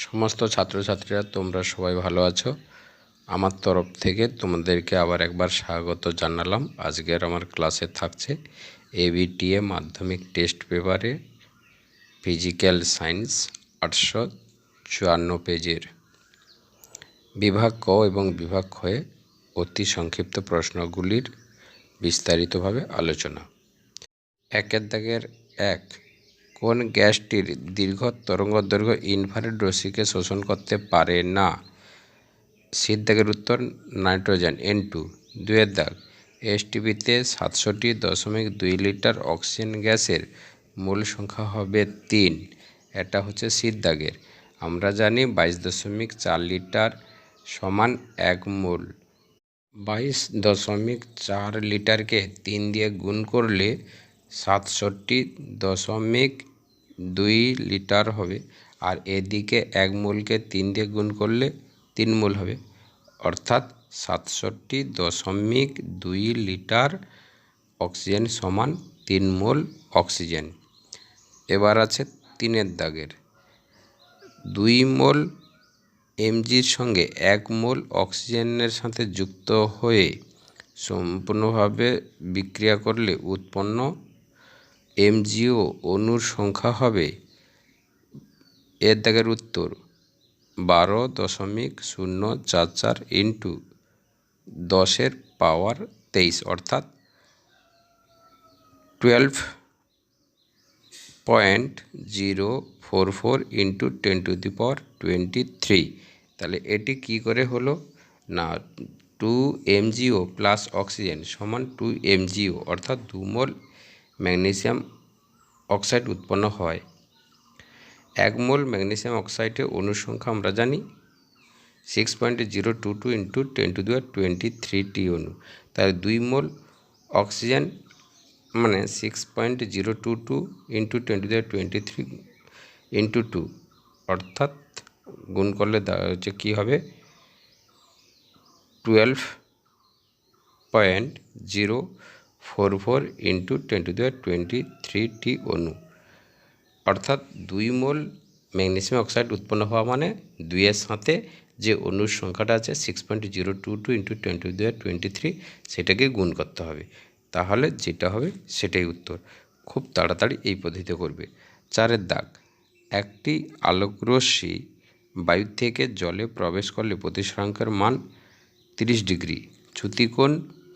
সমস্ত ছাত্রছাত্রীরা তোমরা সবাই ভালো আছো। আমার তরফ থেকে তোমাদেরকে আবার একবার স্বাগত জানালাম। আজকের আমার ক্লাসে থাকছে এবিটিএ মাধ্যমিক টেস্ট পেপারে ফিজিক্যাল সায়েন্স 854 পেজের বিভাগ ক এবং বিভাগ খয়ে অতি সংক্ষিপ্ত প্রশ্নগুলির বিস্তারিতভাবে আলোচনা। একের দাগের 1, কোন গ্যাসটির দীর্ঘ তরঙ্গদৈর্ঘ্য ইনফ্রারেড রশ্মিকে শোষণ করতে পারে না? সির দাগের উত্তর নাইট্রোজেন N2। 2 দাগ, এসটিপিতে 67.2 লিটার অক্সিজেন গ্যাসের মোল সংখ্যা হবে 3। এটা হচ্ছে সির দাগের। আমরা জানি 22.4 লিটার সমান 1 মোল। 22.4 লিটারকে 3 দিয়ে গুণ করলে 67.2 লিটার হবে, আর এদিকে 1 মোলকে 3 দিয়ে গুণ করলে 3 মোল হবে, অর্থাৎ 67.2 লিটার অক্সিজেন সমান 3 মোল অক্সিজেন। এবার আছে 3 দাগের 2 মোল এমজির সঙ্গে 1 মোল অক্সিজেনের সাথে যুক্ত হয়ে সম্পূর্ণভাবে বিক্রিয়া করলে উৎপন্ন এমজিও অণুর সংখ্যা হবে, এর দাগের উত্তর 12.044 ইন্টু 10⁻23, অর্থাৎ 12.044 ইন্টু 10⁻23। তাহলে এটি কি করে হলো না, 2 MgO প্লাস অক্সিজেন সমান 2 MgO, অর্থাৎ 2 মোল ম্যাগনেসিয়াম অক্সাইড উৎপন্ন হয়। 1 মোল ম্যাগনেসিয়াম অক্সাইডের অণুর সংখ্যা আমরা জানি 6.022 ইন্টু 10⁻23টি অণু। তাহলে 2 মোল অক্সিজেন মানে 6.022 ইন্টু 10⁻23 ইন্টু 2, অর্থাৎ গুণ করলে হচ্ছে কী হবে 12.044 ইন্টু 10⁻23টি অণু, অর্থাৎ 2 মোল ম্যাগনেসিয়াম অক্সাইড উৎপন্ন হওয়া মানে 2 এর সাথে যে অণুর সংখ্যাটা আছে 6.022 ইন্টু 10⁻23 সেটাকে গুণ করতে হবে, তাহলে যেটা হবে সেটাই উত্তর। খুব তাড়াতাড়ি এই পদ্ধতিতে করবে। 4 দাগ, একটি আলোকরশ্মি বায়ু থেকে জলে প্রবেশ করলে প্রতিসরাঙ্কের মান 30 ডিগ্রি, চ্যুতিকোণ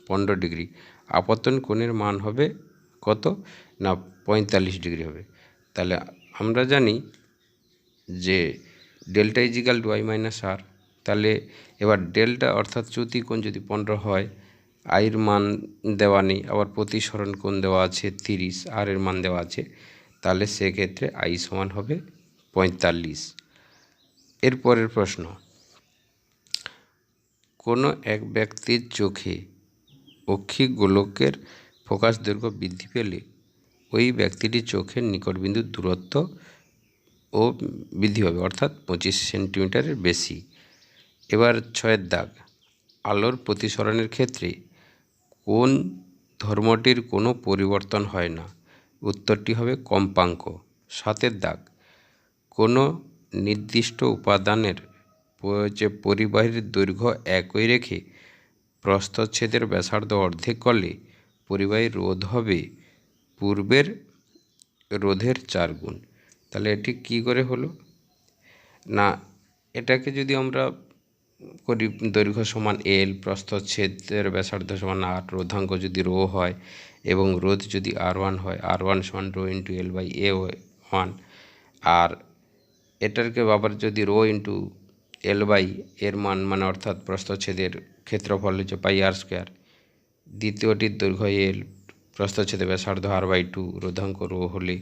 15 ডিগ্রি, আপতন কোণের মান হবে কত না 45 ডিগ্রি হবে। তাহলে আমরা জানি যে delta equal to I minus R। তাহলে এবার ডেল্টা অর্থাৎ চ্যুতিকোণ যদি 15 হয়, আইয়ের মান দেওয়া নেই, আবার প্রতিসরণ কোণ দেওয়া আছে 30, আর এর মান দেওয়া আছে, তাহলে সেক্ষেত্রে I সমান হবে 45। এরপরের প্রশ্ন, কোনো এক ব্যক্তির চোখে অক্ষিক গোলকের ফোকাস দৈর্ঘ্য বৃদ্ধি পেলে ওই ব্যক্তিটির চোখের নিকটবিন্দুর দূরত্ব ও বৃদ্ধি হবে, অর্থাৎ 25 সেন্টিমিটারের বেশি। এবার 6 দাগ, আলোর প্রতিসরণের ক্ষেত্রে কোন ধর্মটির কোনো পরিবর্তন হয় না? উত্তরটি হবে কম্পাঙ্ক। 7 দাগ, কোনো নির্দিষ্ট উপাদানের যে পরিবাহীর দৈর্ঘ্য একই রেখে প্রস্থচ্ছেদের ব্যাসার্ধ অর্ধেক করলে পরিবাহীর রোধ হবে পূর্বের রোধের 4 গুণ। তাহলে এটি কি করে হলো না, এটাকে যদি আমরা করি দৈর্ঘ্য সমান L, প্রস্থচ্ছেদের ব্যাসার্ধ সমান R, রোধাঙ্ক যদি রো হয় এবং রোধ যদি R1 হয়, R1 সমান রো ইন্টু L/A1, আর এটাকে আবার যদি রো ইন্টু L/, এর মান মানে অর্থাৎ প্রস্থচ্ছেদের ক্ষেত্রফল হচ্ছে πr², দ্বিতীয়টির দৈর্ঘ্য L, প্রস্থচ্ছেদের ব্যাসার্ধ R/2, রোধাঙ্ক রো হলে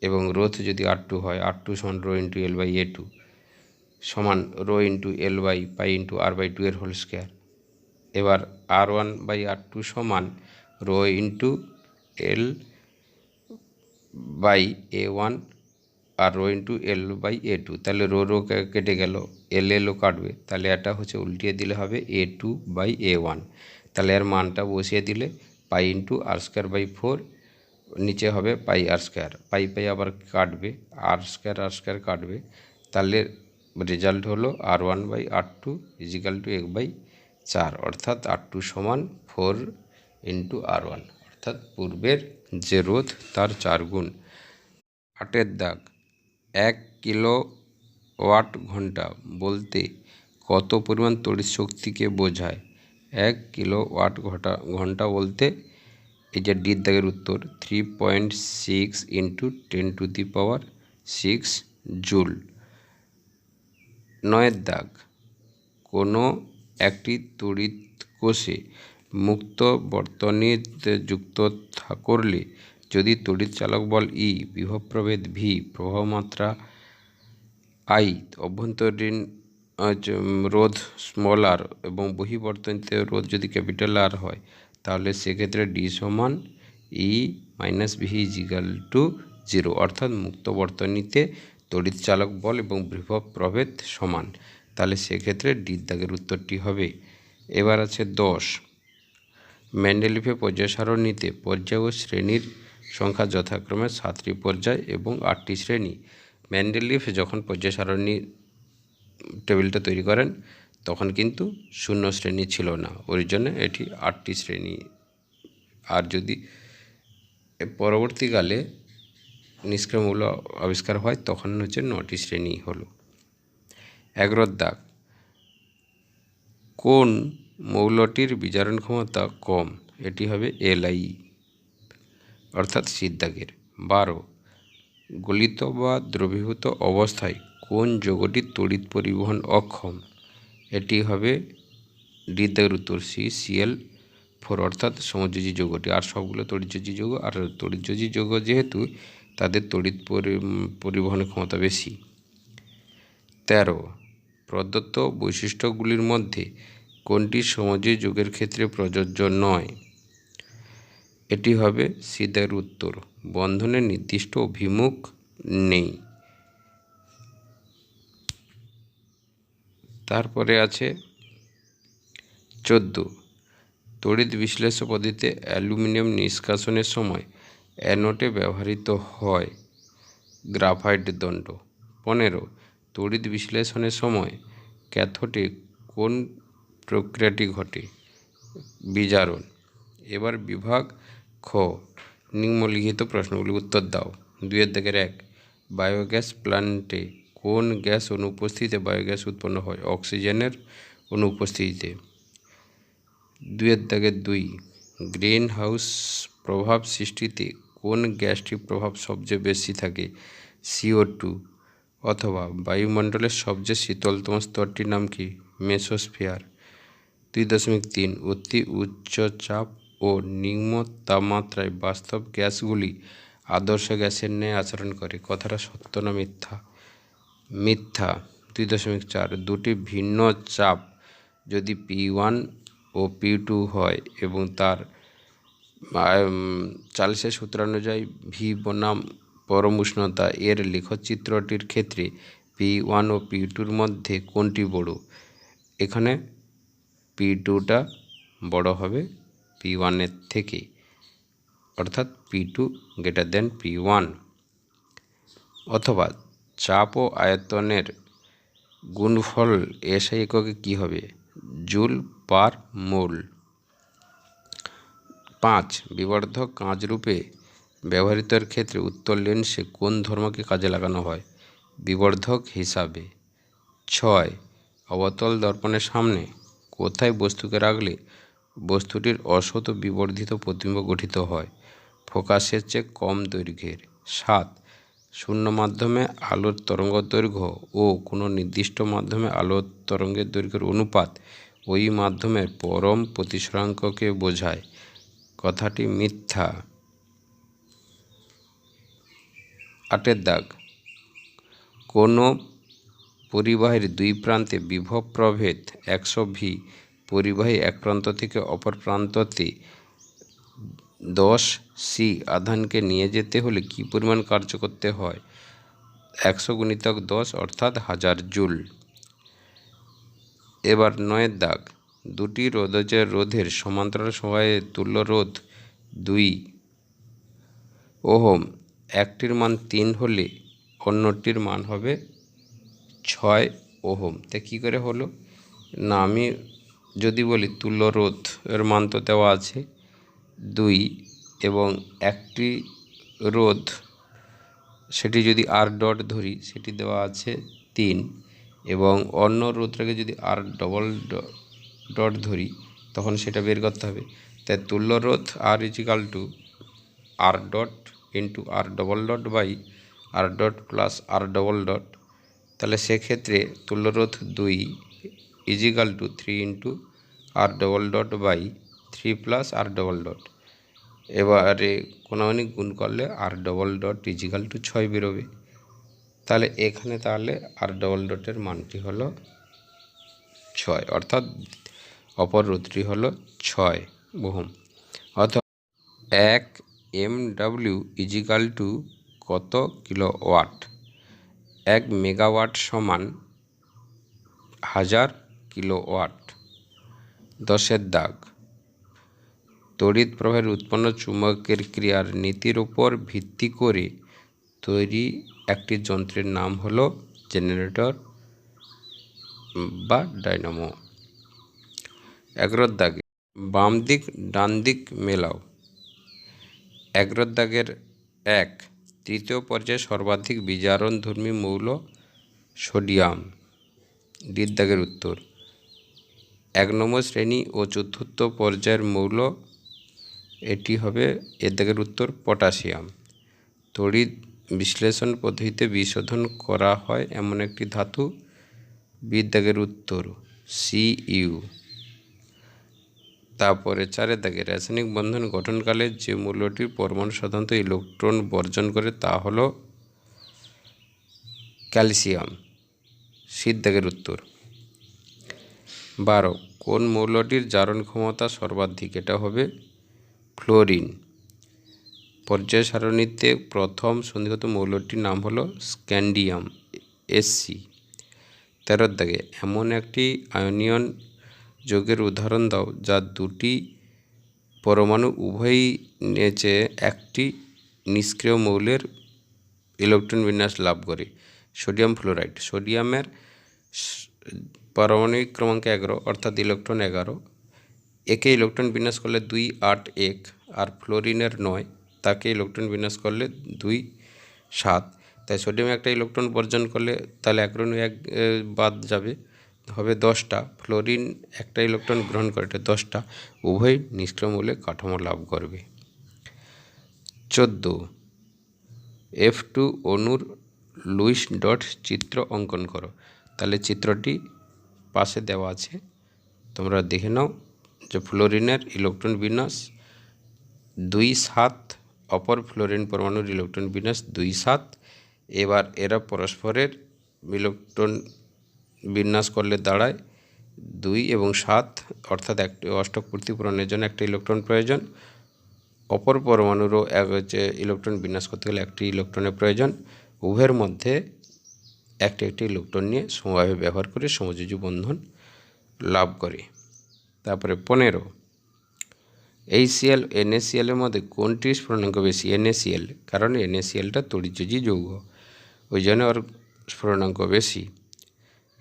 এবং রোধ যদি R2 হয়, R2 সমান রো ইন্টু L/A2 সমান rho into L/π into R/2 এর হোল স্কোয়ার। এবার R1/R2 সমান রো ইন্টু L/A1 আর রো ইন্টু L/A2। তাহলে রো রো কেটে গেল, L কাটবে, তাহলে এটা হচ্ছে উল্টিয়ে দিলে হবে A2/A1। তাহলে এর মানটা বসিয়ে দিলে π ইন্টু R²/4, নিচে হবে πr², পাই আবার কাটবে, R² কাটবে, তাহলে রেজাল্ট হলো R1/R2 = 1/4, অর্থাৎ R2 সমান 4 × R1, অর্থাৎ পূর্বের যে রোধ তার 4 গুণ। 8 দাগ, 1 কিলোওয়াট ঘন্টা বলতে কত পরিমাণ তড়িৎ শক্তিকে বোঝায়? 1 কিলোওয়াট ঘন্টা বলতে এই যে ডি দাগের উত্তর 3.6 × 10⁶ জুল। 9 দাগ, কোনো একটি তড়িৎ কোষে মুক্ত বর্তনীতে যুক্ত করলে যদি তড়িৎ চালক বল ই, বিভব প্রভেদ ভি, প্রবাহ মাত্রা আই, অভ্যন্তরীণ রোধ স্মল আর এবং বহির্বর্তনীতে রোধ যদি ক্যাপিটাল আর হয়, তাহলে সেক্ষেত্রে ডি সমান ই মাইনাস ভি = 0, অর্থাৎ মুক্ত বর্তনীতে তড়িৎ চালক বল এবং বিভব প্রভেদ সমান। তাহলে সেক্ষেত্রে ডি দাগের উত্তরটি হবে। এবার আছে 10, মেন্ডেলিফের পর্যায় সারণীতে পর্যায় ও শ্রেণীর সংখ্যা যথাক্রমে 7টি পর্যায় এবং 8টি শ্রেণী। মেন্ডেলিফ যখন পর্যায় সারণী টেবিলটা তৈরি করেন তখন কিন্তু 0 শ্রেণী ছিল না, ওই জন্য এটি 8টি শ্রেণী। আর যদি পরবর্তীকালে নিষ্ক্রিয় মৌল আবিষ্কার হয় তখন হচ্ছে 9টি শ্রেণী হলো। 11 দাগ, কোন মৌলটির বিজারণ ক্ষমতা কম? এটি হবে Li, অর্থাৎ সির দাগের। 12, গলিত বা দ্রবীভূত অবস্থায় কোন যৌগটির তড়িৎ পরিবহন অক্ষম? এটি হবে ডি দাগের উত্তর Cl4, অর্থাৎ সমযোজী যৌগটি। আর সবগুলো তড়িৎযোজী যৌগ, আর তড়িৎযোজী যৌগ যেহেতু তাদের তড়িৎ পরিবহনের ক্ষমতা বেশি। 13, প্রদত্ত বৈশিষ্ট্যগুলির মধ্যে কোনটি সমযোজী যৌগের ক্ষেত্রে প্রযোজ্য নয়? এটি হবে সি দাগের উত্তর, বন্ধনের নির্দিষ্ট অভিমুখ নেই। তারপরে আছে 14, তড়িৎ বিশ্লেষ্য পদ্ধতিতে অ্যালুমিনিয়াম নিষ্কাশনের সময় অ্যানোডে ব্যবহৃত হয় গ্রাফাইট দণ্ড। 15, তড়িৎ বিশ্লেষণের সময় ক্যাথোডে কোন প্রক্রিয়াটি ঘটে? বিজারণ। এবার বিভাগ খ, নিম্নলিখিত প্রশ্নগুলি উত্তর দাও। 2 দাগের 1, বায়োগ্যাস প্ল্যান্টে কোন গ্যাস অনুপস্থিতিতে বায়োগ্যাস উৎপন্ন হয়? অক্সিজেনের অনুপস্থিতিতে। 2 দাগের 2, গ্রিন হাউস প্রভাব সৃষ্টিতে কোন গ্যাসটির প্রভাব সবচেয়ে বেশি থাকে? CO2। অথবা বায়ুমণ্ডলের সবচেয়ে শীতলতম স্তরটির নাম কি? মেসোস্ফিয়ার। 2.3, অতি উচ্চ চাপ ও নিম্ন তাপমাত্রায় বাস্তব গ্যাসগুলি আদর্শ গ্যাসের ন্যায় আচরণ করে। কথাটা সত্য না মিথ্যা? মিথ্যা। 2.4, দুটি ভিন্ন চাপ যদি P1 ও P2 হয় এবং তার চার্লসের সূত্রানুযায়ী ভি বনাম পরম উষ্ণতা এর লেখচিত্রটির ক্ষেত্রে P1 ও P2-র মধ্যে কোনটি বড়? এখানে P2টা বড় হবে P1-এর থেকে, অর্থাৎ P2 > P1। অথবা চাপ ও আয়তনের গুণফল SI এককে কী হবে? জুল পার মোল। 5, বিবর্ধক কাঁচরূপে ব্যবহৃতের ক্ষেত্রে উত্তর লেন্সে কোন ধর্মকে কাজে লাগানো হয়? বিবর্ধক হিসাবে। 6, অবতল দর্পণের সামনে কোথায় বস্তুকে রাখলে বস্তুটির অসত বিবর্ধিত প্রতিবিম্ব গঠিত হয়? ফোকাসের চেয়ে কম দৈর্ঘ্যের। 7, শূন্য মাধ্যমে আলোর তরঙ্গ দৈর্ঘ্য ও কোনো নির্দিষ্ট মাধ্যমে আলোর তরঙ্গের দৈর্ঘ্যের অনুপাত ওই মাধ্যমের পরম প্রতিসরাঙ্ককে বোঝায়। কথাটি মিথ্যা। 8 দাগ, কোনো পরিবাহীর দুই প্রান্তে বিভব প্রভেদ 100 ভি, পরিবাহী এক প্রান্ত থেকে অপর প্রান্ততে 10 সি আধানকে নিয়ে যেতে হলে কী পরিমাণ কার্য করতে হয়? 100 × 10, অর্থাৎ 1000 জুল। এবার 9 দাগ, দুটি রোধের সমান্তরাল সমবায়ে তুল্য রোধ 2 ওহম, একটির মান 3 হলে অন্যটির মান হবে 6 ওহম। তা কী করে হলো না, আমি যদি বলি তুল্য রোধ এর মান তো দেওয়া আছে 2 এবং একটি রোধ সেটি যদি আর ডট ধরি সেটি দেওয়া আছে 3 এবং অন্য রোধটাকে যদি আর ডবল ডট ধরি তখন সেটা বের করতে হবে। তাই তুল্য রোধ R equal to R dot into R double dot by R dot plus R double dot. তাহলে সেক্ষেত্রে তুল্য রোধ 2 equal to 3 into R double dot by 3 plus R double dot. এবারে কোনাকুনি গুণ করলে R double dot equal to 6 বেরোবে। তাহলে এখানে তাহলে আর ডবল ডটের মানটি হলো 6, অর্থাৎ অপর রোধটি হলো 6 ওহম। অর্থাৎ 1 MW ইজিক্যাল টু কত কিলোওয়াট? 1 মেগাওয়াট সমান 1000 কিলোওয়াট। 10-এর দাগ, তড়িৎ প্রবাহের উৎপন্ন চুম্বকের ক্রিয়ার নীতির উপর ভিত্তি করে তৈরি একটি যন্ত্রের নাম হলো জেনারেটর বা ডায়নামো। 11-এর দাগে বাম দিক ডান দিক মেলাও। 11-এর দাগের 1 তৃতীয় পর্যায়ে সর্বাধিক বিজারণধর্মী মৌল সোডিয়াম। ডির দাগের উত্তর 1 নম্বর শ্রেণী ও চতুর্থ পর্যায়ের মৌল, এটি হবে এর দাগের উত্তর পটাশিয়াম। তড়িৎ বিশ্লেষণ পদ্ধতিতে বিশোধন করা হয় এমন একটি ধাতু, বির দাগের উত্তর Cu। তারপরে 4-এর দাগে রাসায়নিক বন্ধন গঠনকালে যে মৌলটির পরমাণু সাধারণত ইলেকট্রন বর্জন করে তা হলো ক্যালসিয়াম, সির দাগের উত্তর। 12 কোন মৌলটির জারণ ক্ষমতা সর্বাধিক? এটা হবে ফ্লোরিন। পর্যায় সারণীতে প্রথম সন্ধিগত মৌলটির নাম হলো স্ক্যান্ডিয়াম, Sc। 13-এর দাগে এমন একটি আয়নীয়ন যৌগের উদাহরণ দাও যার দুটি পরমাণু উভয়ই নিচে একটি নিষ্ক্রিয় মৌলের ইলেকট্রন বিন্যাস লাভ করে। Sodium fluoride. সোডিয়ামের পারমাণবিক ক্রমাঙ্ক 11 অর্থাৎ ইলেকট্রন 11, একে ইলেকট্রন বিন্যাস করলে 2 8 1, আর ফ্লোরিনের 9, তাকে ইলেকট্রন বিন্যাস করলে 2 7। তাই সোডিয়ামে একটা ইলেকট্রন বর্জন করলে তাহলে 1 বাদ যাবে, হবে 10টা। ফ্লোরিন একটা ইলেকট্রন গ্রহণ করে, এটা 10টা। উভয় নিষ্ক্রিয় মৌলে কাঠামো লাভ করবে। 14 F2 অণুর লুইস ডট চিত্র অঙ্কন করো। তাহলে চিত্রটি পাশে দেওয়া আছে, তোমরা দেখে নাও যে ফ্লোরিনের ইলেকট্রন বিন্যাস 2 7, অপর ফ্লোরিন পরমাণুর ইলেকট্রন বিন্যাস 2 7। এবার এরা পরস্পরের ইলেকট্রন বিন্যাস করলে দাঁড়ায় 2 এবং 7, অর্থাৎ একটি অষ্টক পূর্তি পূরণের জন্য একটা ইলেকট্রন প্রয়োজন। অপর পরমাণুরও ইলেকট্রন বিন্যাস করতে গেলে একটি ইলেকট্রনের প্রয়োজন। উভয়ের মধ্যে একটি একটি ইলেকট্রন নিয়ে সমভাবে ব্যবহার করে সমযোজী বন্ধন লাভ করে। তারপরে 15 HCl NaCl এর মধ্যে কোনটির স্ফুটনাঙ্ক বেশি? NaCl, কারণ NaClটা তড়িৎযোজী যৌগ, ওই জন্য ওর স্ফুটনাঙ্ক বেশি।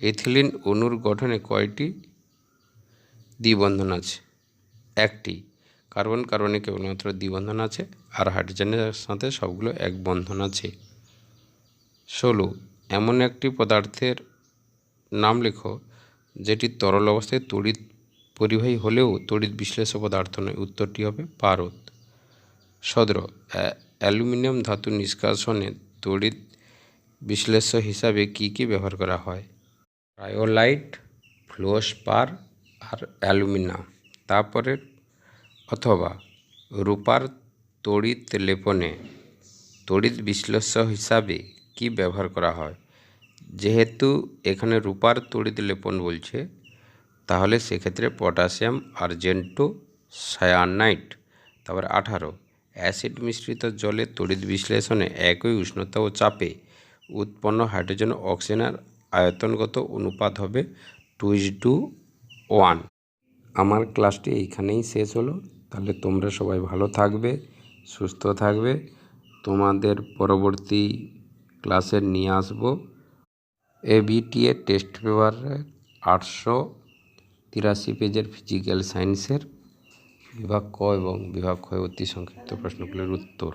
ইথিলিন অণুর গঠনে কয়টি দ্বিবন্ধন আছে? একটি। কার্বন কার্বনে কেবলমাত্র দ্বিবন্ধন আছে, আর হাইড্রোজেনের সাথে সবগুলো এক বন্ধন আছে। 16 এমন একটি পদার্থের নাম লেখো যেটি তরল অবস্থায় তড়িৎ পরিবাহী হলেও তড়িৎ বিশ্লেষ্য পদার্থ নয়। উত্তরটি হবে পারদ। 17 অ্যালুমিনিয়াম ধাতু নিষ্কাশনে তড়িৎ বিশ্লেষ্য হিসাবে কি কি ব্যবহার করা হয়? ক্রায়োলাইট, ফ্লোরস্পার আর অ্যালুমিনা। তারপরে অথবা রূপার তড়িৎ লেপনে তড়িৎ বিশ্লেষ্য হিসাবে কি ব্যবহার করা হয়? যেহেতু এখানে রূপার তড়িৎ লেপন বলছে, তাহলে সেক্ষেত্রে পটাশিয়াম আর্জেন্টো সায়ানাইড। তারপরে 18 অ্যাসিড মিশ্রিত জলে তড়িৎ বিশ্লেষণে একই উষ্ণতা ও চাপে উৎপন্ন হাইড্রোজেন ও অক্সিজেনের আয়তনগত অনুপাত হবে 2:1। আমার ক্লাসটি এইখানেই শেষ হলো। তাহলে তোমরা সবাই ভালো থাকবে, সুস্থ থাকবে। তোমাদের পরবর্তী ক্লাসে নিয়ে আসবো এবিটিএ টেস্ট পেপারে 883 পেজের ফিজিক্যাল সায়েন্সের বিভাগ ক এবং বিভাগ খ অতি সংক্ষিপ্ত প্রশ্নগুলির উত্তর।